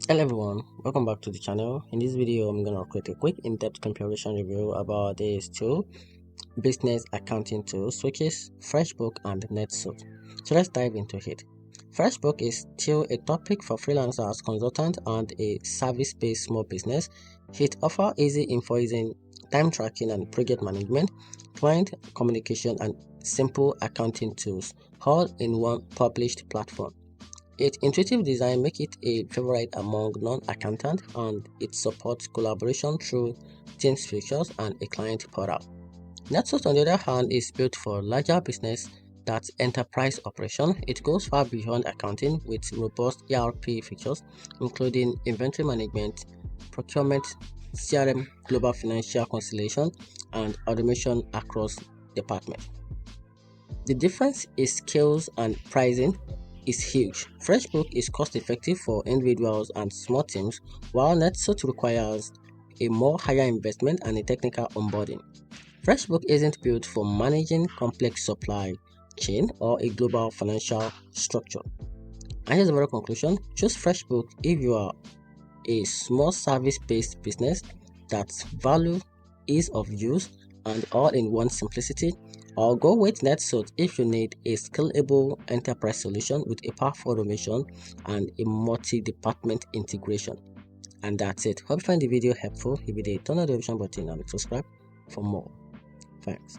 Hello everyone, welcome back to the channel. In this video, I'm going to create a quick in-depth comparison review about these two business accounting tools, which is FreshBooks and NetSuite. So let's dive into it. FreshBooks is still a topic for freelancers, consultants, and a service-based small business. It offers easy invoicing, time tracking and project management, client communication, and simple accounting tools, all in one published platform. Its intuitive design makes it a favorite among non-accountants, and it supports collaboration through Teams features and a client portal. NetSuite, on the other hand, is built for larger business that's enterprise operation. It goes far beyond accounting with robust ERP features, including inventory management, procurement, CRM, global financial conciliation, and automation across departments. The difference is skills and pricing is huge. FreshBooks is cost-effective for individuals and small teams, while NetSuite requires a more higher investment and a technical onboarding. FreshBooks isn't built for managing complex supply chain or a global financial structure. And here's the very conclusion: choose FreshBooks if you are a small service-based business that value ease of use and all-in-one simplicity, or go with NetSuite if you need a scalable enterprise solution with a powerful automation and a multi-department integration. And that's it. Hope you find the video helpful. If you did, turn on the notification button and subscribe for more. Thanks.